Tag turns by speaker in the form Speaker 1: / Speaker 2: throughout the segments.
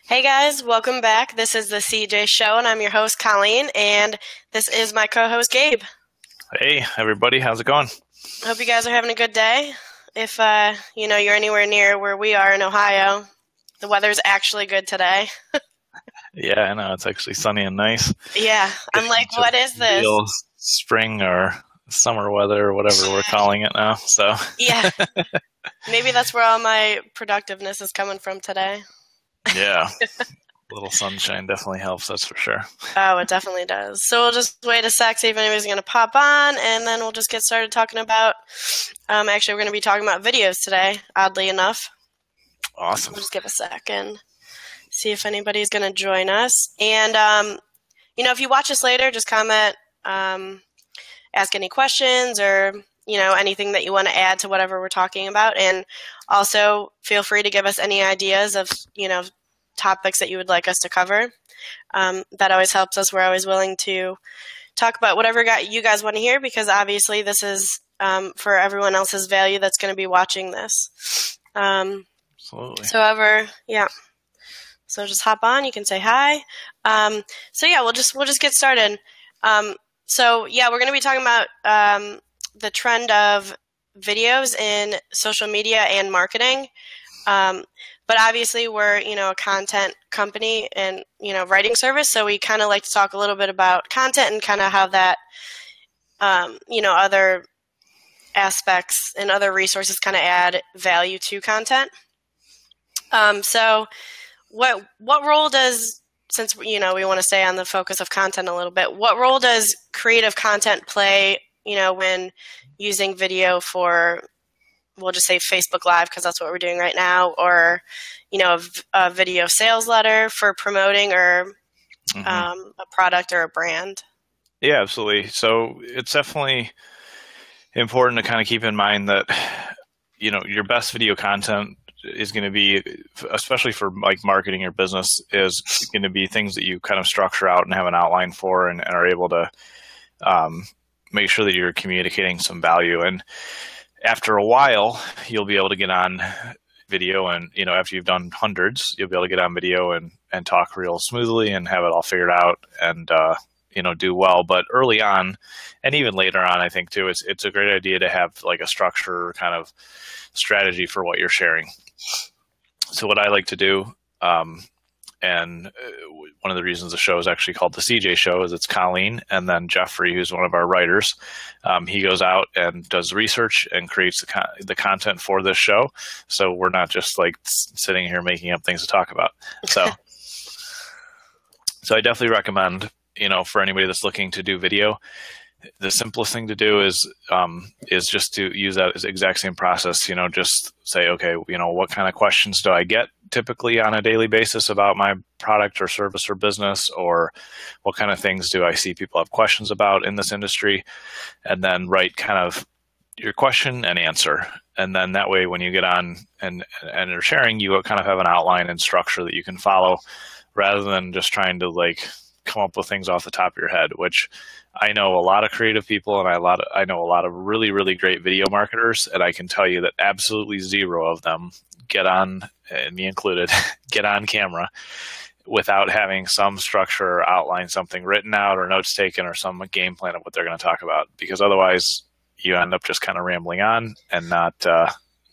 Speaker 1: Hey guys, welcome back. This is the CJ Show, and I'm your host, Colleen, and this is my co-host, Gabe.
Speaker 2: Hey, everybody, how's it going?
Speaker 1: I hope you guys are having a good day. If you're anywhere near where we are in Ohio, the weather's actually good today.
Speaker 2: Yeah, I know it's actually sunny and nice.
Speaker 1: Yeah, I'm
Speaker 2: Getting
Speaker 1: like,
Speaker 2: to
Speaker 1: what is this?
Speaker 2: real spring or summer weather or whatever we're calling it now. So,
Speaker 1: Yeah, maybe that's where all my productiveness is coming from today.
Speaker 2: yeah, a little sunshine definitely helps, that's for sure.
Speaker 1: Oh, it definitely does. So we'll just wait a sec, see if anybody's going to pop on, and then we'll just get started talking about. Actually, we're going to be talking about videos today, oddly enough.
Speaker 2: Awesome.
Speaker 1: We'll just give a second, see if anybody's going to join us. And, if you watch us later, just comment, ask any questions or, anything that you want to add to whatever we're talking about. And also feel free to give us any ideas of, topics that you would like us to cover. That always helps us. We're always willing to talk about whatever you guys want to hear, because obviously this is for everyone else's value that's going to be watching this.
Speaker 2: Absolutely.
Speaker 1: Yeah. So just hop on. You can say hi. We'll just get started. We're going to be talking about the trend of videos in social media and marketing. But obviously we're, a content company and, writing service. So we kind of like to talk a little bit about content and kind of how that, other aspects and other resources kind of add value to content. What role does, since, we want to stay on the focus of content a little bit, what role does creative content play, when using video for, we'll just say Facebook Live, because that's what we're doing right now, or, a video sales letter for promoting or a product or a brand?
Speaker 2: Yeah, absolutely. So it's definitely important to kind of keep in mind that, your best video content is going to be, especially for like marketing your business, is going to be things that you kind of structure out and have an outline for and are able to make sure that you're communicating some value. And after a while, you'll be able to get on video and, after you've done hundreds, you'll be able to get on video and talk real smoothly and have it all figured out and, do well. But early on, and even later on, I think too, it's a great idea to have like a structure kind of strategy for what you're sharing. So what I like to do, and one of the reasons the show is actually called the CJ Show is it's Colleen and then Jeffrey, who's one of our writers. He goes out and does research and creates the content for this show. So we're not just like sitting here making up things to talk about. So, so I definitely recommend, for anybody that's looking to do video, the simplest thing to do is just to use that exact same process. Just say, okay, what kind of questions do I get typically on a daily basis about my product or service or business, or what kind of things do I see people have questions about in this industry, and then write kind of your question and answer. And then that way, when you get on and are sharing, you kind of have an outline and structure that you can follow, rather than just trying to like come up with things off the top of your head, which I know a lot of creative people and I know a lot of really, really great video marketers, and I can tell you that absolutely zero of them get on, and me included, get on camera without having some structure or outline, something written out or notes taken or some game plan of what they're going to talk about, because otherwise you end up just kind of rambling on and not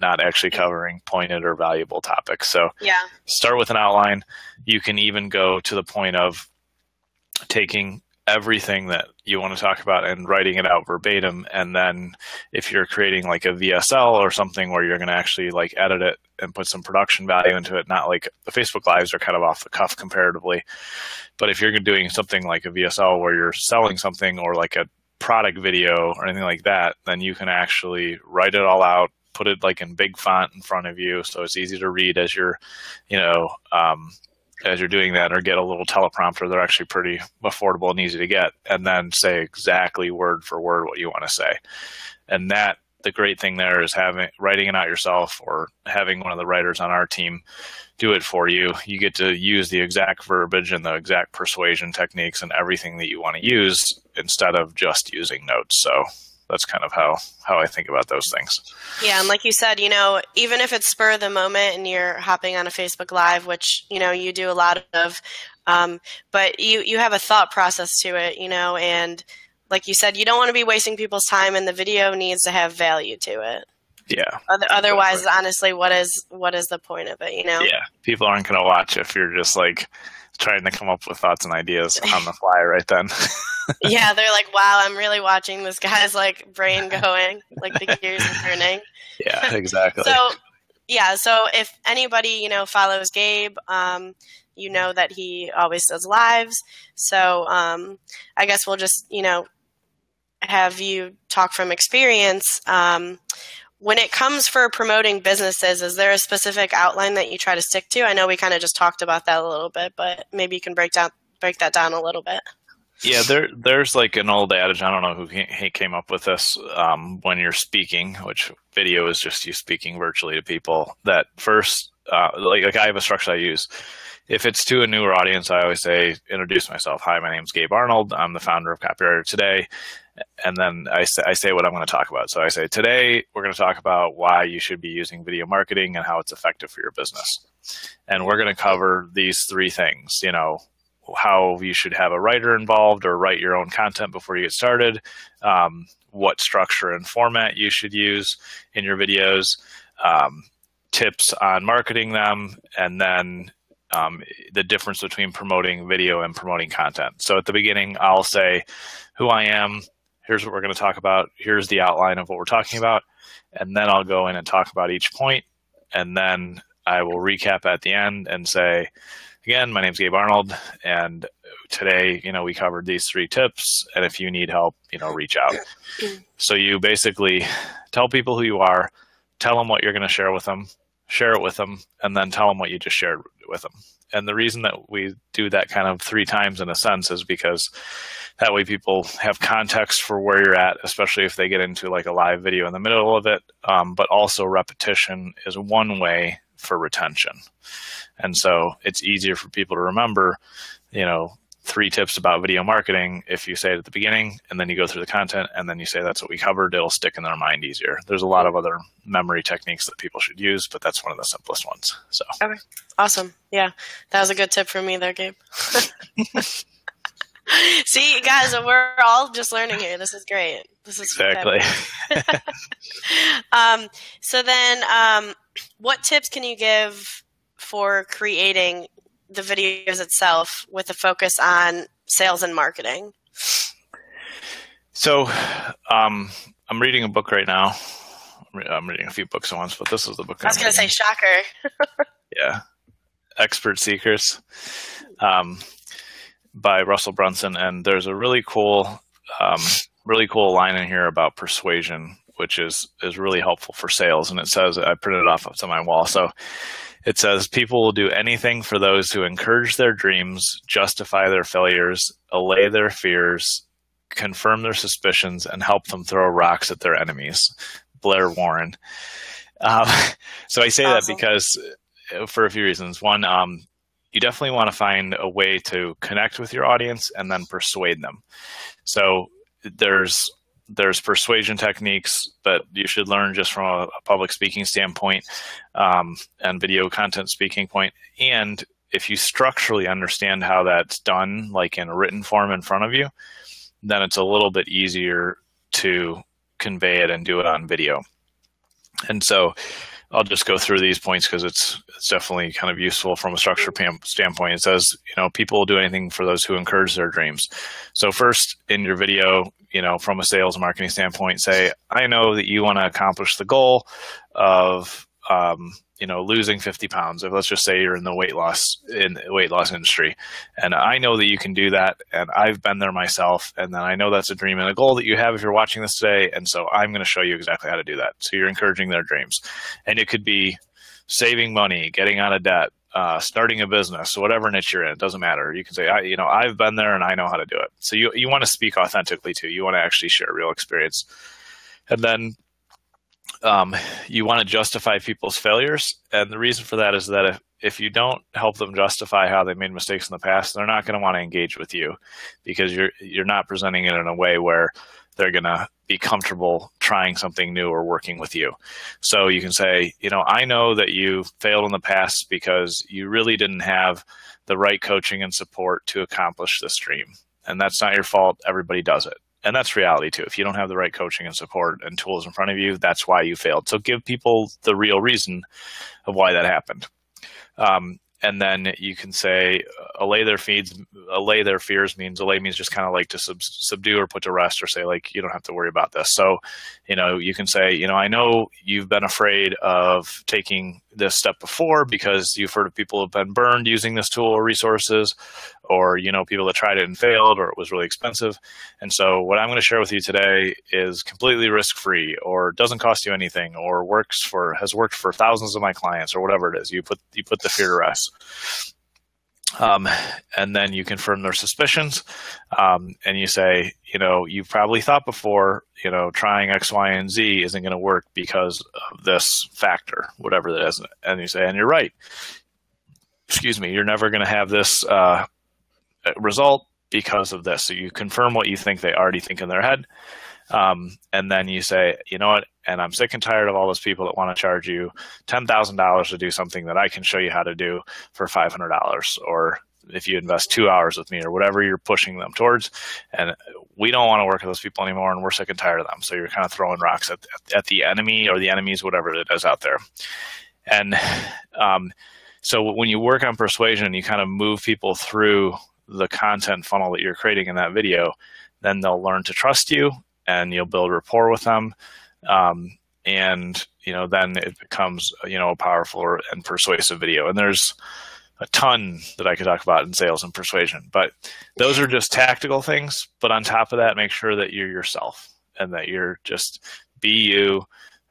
Speaker 2: actually covering pointed or valuable topics. So start with an outline. You can even go to the point of taking everything that you want to talk about and writing it out verbatim. And then if you're creating like a VSL or something where you're going to actually like edit it and put some production value into it, not like the Facebook Lives are kind of off the cuff comparatively. But if you're doing something like a VSL where you're selling something or like a product video or anything like that, then you can actually write it all out, put it like in big font in front of you so it's easy to read as you're, as you're doing that, or get a little teleprompter. They're actually pretty affordable and easy to get, and then say exactly word for word what you want to say. And that the great thing there is writing it out yourself, or having one of the writers on our team do it for you. You get to use the exact verbiage and the exact persuasion techniques and everything that you want to use instead of just using notes. So that's kind of how I think about those things.
Speaker 1: Yeah, and like you said, even if it's spur of the moment and you're hopping on a Facebook Live, which, you do a lot of, but you have a thought process to it, and like you said, you don't want to be wasting people's time, and the video needs to have value to it.
Speaker 2: Yeah.
Speaker 1: Otherwise, honestly, what is the point of it,
Speaker 2: Yeah, people aren't going to watch if you're just like trying to come up with thoughts and ideas on the fly right then.
Speaker 1: Yeah, they're like, wow, I'm really watching this guy's like brain going, like the gears are turning.
Speaker 2: Yeah, exactly.
Speaker 1: So if anybody, follows Gabe, you know that he always does lives. So I guess we'll just, have you talk from experience. When it comes for promoting businesses, is there a specific outline that you try to stick to? I know we kind of just talked about that a little bit, but maybe you can break that down a little bit.
Speaker 2: Yeah, there's like an old adage, I don't know who came up with this, when you're speaking, which video is just you speaking virtually to people, that first, like I have a structure I use. If it's to a newer audience, I always say, introduce myself. Hi, my name's Gabe Arnold. I'm the founder of Copywriter Today. And then I say what I'm going to talk about. So I say, today we're going to talk about why you should be using video marketing and how it's effective for your business. And we're going to cover these three things, how you should have a writer involved or write your own content before you get started, what structure and format you should use in your videos, tips on marketing them, and then the difference between promoting video and promoting content. So at the beginning, I'll say who I am, here's what we're going to talk about, here's the outline of what we're talking about, and then I'll go in and talk about each point, and then I will recap at the end and say, again, my name's Gabe Arnold, and today, we covered these three tips, and if you need help, reach out. So you basically tell people who you are, tell them what you're going to share with them, share it with them, and then tell them what you just shared with them. And the reason that we do that kind of 3 times in a sense is because that way people have context for where you're at, especially if they get into like a live video in the middle of it. But also repetition is one way for retention. And so it's easier for people to remember, 3 tips about video marketing. If you say it at the beginning and then you go through the content and then you say that's what we covered, it'll stick in their mind easier. There's a lot of other memory techniques that people should use, but that's one of the simplest ones. So
Speaker 1: okay, awesome. Yeah, that was a good tip from me there, Gabe. See, guys, we're all just learning here. This is great. This is
Speaker 2: exactly.
Speaker 1: So then, what tips can you give for creating the videos itself with a focus on sales and marketing?
Speaker 2: So I'm reading a book right now. I'm reading a few books at once, but this is the book.
Speaker 1: I was going to say shocker.
Speaker 2: Yeah. Expert Seekers by Russell Brunson. And there's a really cool line in here about persuasion, which is really helpful for sales. And it says, I printed it off on my wall. So it says, people will do anything for those who encourage their dreams, justify their failures, allay their fears, confirm their suspicions, and help them throw rocks at their enemies. Blair Warren. So I say that because for a few reasons. One, you definitely want to find a way to connect with your audience and then persuade them. So there's persuasion techniques that you should learn just from a public speaking standpoint and video content speaking point. And if you structurally understand how that's done, like in a written form in front of you, then it's a little bit easier to convey it and do it on video. And so I'll just go through these points because it's definitely kind of useful from a structure standpoint. It says, people will do anything for those who encourage their dreams. So first in your video, from a sales and marketing standpoint, say, I know that you want to accomplish the goal of, losing 50 pounds. If let's just say you're in the weight loss industry, and I know that you can do that, and I've been there myself, and then I know that's a dream and a goal that you have if you're watching this today, and so I'm going to show you exactly how to do that. So you're encouraging their dreams, and it could be saving money, getting out of debt, starting a business, so whatever niche you're in, it doesn't matter. You can say, I've been there and I know how to do it. So you want to speak authentically too. You want to actually share real experience, and then you want to justify people's failures. And the reason for that is that if you don't help them justify how they made mistakes in the past, they're not going to want to engage with you because you're not presenting it in a way where they're going to be comfortable trying something new or working with you. So you can say, I know that you failed in the past because you really didn't have the right coaching and support to accomplish this dream. And that's not your fault. Everybody does it. And that's reality too. If you don't have the right coaching and support and tools in front of you, that's why you failed. So give people the real reason of why that happened. And then you can say, allay their fears means allay means just kind of like to subdue or put to rest, or say like, you don't have to worry about this. So, you can say, I know you've been afraid of taking this step before because you've heard of people who have been burned using this tool or resources, or, people that tried it and failed, or it was really expensive. And so what I'm going to share with you today is completely risk-free, or doesn't cost you anything, or has worked for thousands of my clients, or whatever it is. You put the fear to rest. And then you confirm their suspicions, and you say, you've probably thought before, trying X, Y, and Z isn't going to work because of this factor, whatever that is. And you say, and you're right. Excuse me, you're never going to have this result because of this. So you confirm what you think they already think in their head. And then you say, you know what, and I'm sick and tired of all those people that want to charge you $10,000 to do something that I can show you how to do for $500, or if you invest 2 hours with me, or whatever you're pushing them towards. And we don't want to work with those people anymore, and we're sick and tired of them. So you're kind of throwing rocks at the enemy or the enemies, whatever it is out there. And so when you work on persuasion, you kind of move people through the content funnel that you're creating in that video, then they'll learn to trust you, and you'll build rapport with them. And, then it becomes, a powerful and persuasive video. And there's a ton that I could talk about in sales and persuasion, but those are just tactical things. But on top of that, make sure that you're yourself, and that you're just be you.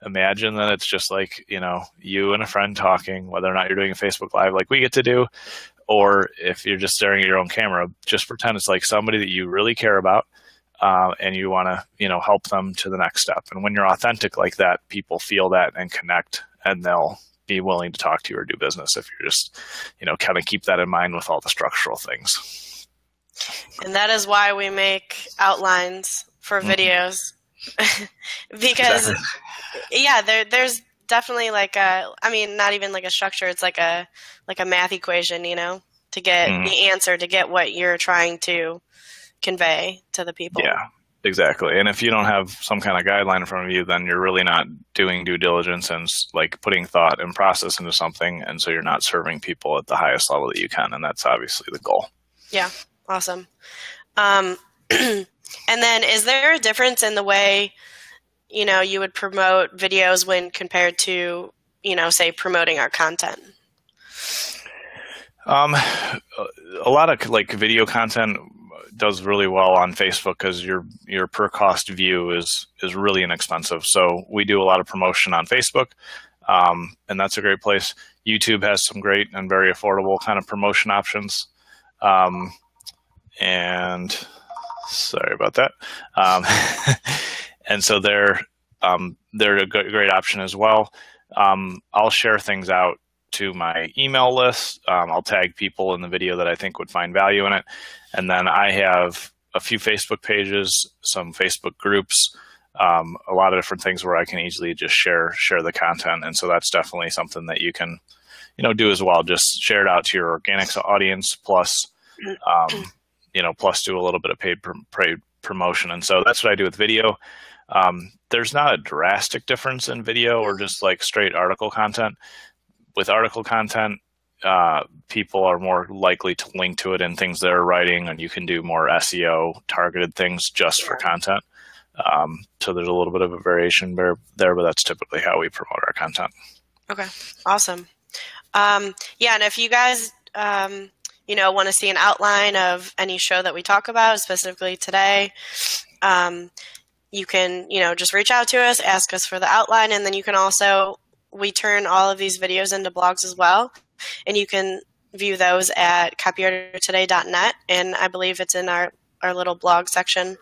Speaker 2: Imagine that it's just like, you and a friend talking, whether or not you're doing a Facebook Live like we get to do, or if you're just staring at your own camera, just pretend it's like somebody that you really care about. And you want to, help them to the next step. And when you're authentic like that, people feel that and connect, and they'll be willing to talk to you or do business if you're just, kind of keep that in mind with all the structural things.
Speaker 1: And that is why we make outlines for videos. Because, there's definitely not even like a structure. It's like a math equation, to get the answer, to get what you're trying to convey to the people. Yeah,
Speaker 2: exactly. And if you don't have some kind of guideline in front of you, then you're really not doing due diligence and like putting thought and process into something. And so you're not serving people at the highest level that you can. And that's obviously the goal.
Speaker 1: Yeah. Awesome. And then is there a difference in the way, you would promote videos when compared to, say promoting our content?
Speaker 2: A lot of like video content does really well on Facebook because your per cost view is really inexpensive. So we do a lot of promotion on Facebook, and that's a great place. YouTube has some great and very affordable kind of promotion options. And sorry about that. And so they're a great option as well. I'll share things out to my email list. I'll tag people in the video that I think would find value in it. And then I have a few Facebook pages, some Facebook groups, a lot of different things where I can easily just share the content. And so that's definitely something that you can, do as well. Just share it out to your organic audience, plus, plus do a little bit of paid promotion. And so that's what I do with video. There's not a drastic difference in video or just like straight article content. With article content, people are more likely to link to it in things they're writing, and you can do more SEO targeted things just for content. So there's a little bit of a variation there, but that's typically how we promote our content.
Speaker 1: Okay, awesome. And if you guys, want to see an outline of any show that we talk about, specifically today, you can, just reach out to us, ask us for the outline, and then you can also, we turn all of these videos into blogs as well, and you can view those at copywritertoday.net, and I believe it's in our little blog section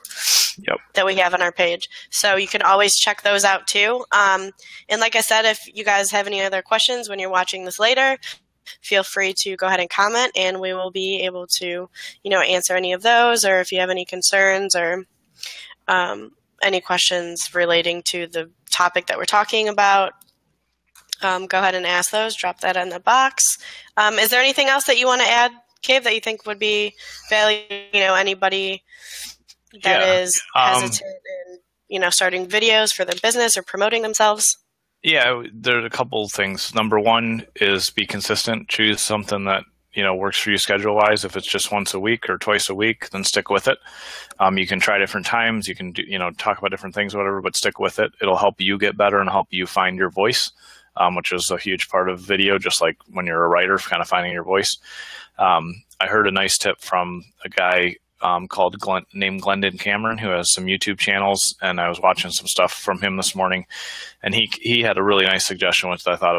Speaker 1: that we have on our page. So you can always check those out too. And like I said, if you guys have any other questions when you're watching this later, feel free to go ahead and comment, and we will be able to, answer any of those, or if you have any concerns or any questions relating to the topic that we're talking about, go ahead and ask those. Drop that in the box. Is there anything else that you want to add, Cave, that you think would be valuable? Anybody that is hesitant in, starting videos for their business or promoting themselves?
Speaker 2: Yeah, there's a couple things. Number one is be consistent. Choose something that works for you schedule-wise. If it's just once a week or twice a week, then stick with it. You can try different times. You can do, talk about different things, whatever, but stick with it. It'll help you get better and help you find your voice, which is a huge part of video, just like when you're a writer, kind of finding your voice. I heard a nice tip from a guy named Glendon Cameron, who has some YouTube channels, and I was watching some stuff from him this morning, and he had a really nice suggestion, which I thought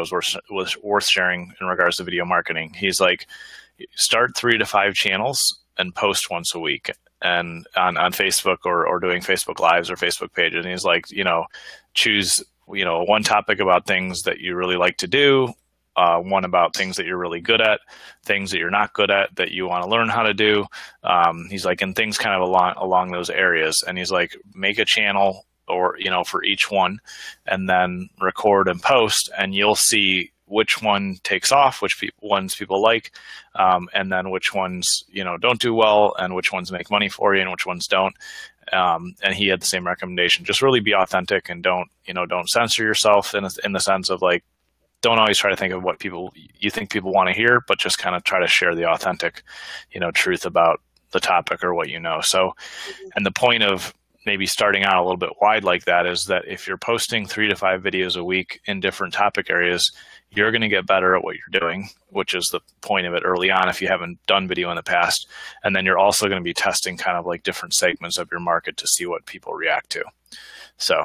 Speaker 2: was worth sharing in regards to video marketing. He's like, start 3 to 5 channels and post once a week, and on Facebook or doing Facebook Lives or Facebook pages. And he's like, choose one topic about things that you really like to do. One about things that you're really good at, things that you're not good at that you want to learn how to do. He's like, and things kind of along those areas. And he's like, make a channel or, for each one, and then record and post, and you'll see which one takes off, which ones people like, and then which ones, don't do well, and which ones make money for you and which ones don't. And he had the same recommendation. Just really be authentic and don't censor yourself in the sense of like, don't always try to think of what you think people want to hear, but just kind of try to share the authentic, truth about the topic or what you know. So, and the point of maybe starting out a little bit wide like that is that if you're posting 3 to 5 videos a week in different topic areas, you're going to get better at what you're doing, which is the point of it early on if you haven't done video in the past. And then you're also going to be testing kind of like different segments of your market to see what people react to. So,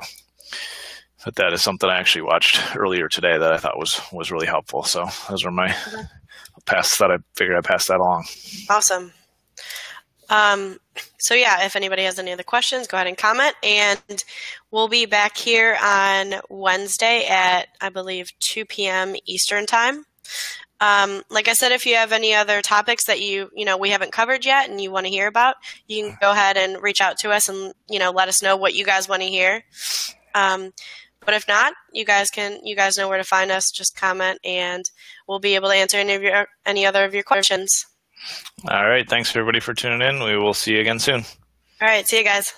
Speaker 2: but that is something I actually watched earlier today that I thought was really helpful. So those are my I figured I'd pass that along.
Speaker 1: Awesome. So yeah, if anybody has any other questions, go ahead and comment, and we'll be back here on Wednesday at, I believe, 2 p.m. Eastern time. Like I said, if you have any other topics that we haven't covered yet and you want to hear about, you can go ahead and reach out to us and, let us know what you guys want to hear. But if not, you guys know where to find us. Just comment, and we'll be able to answer any other of your questions.
Speaker 2: All right. Thanks everybody for tuning in. We will see you again soon.
Speaker 1: All right. See you guys.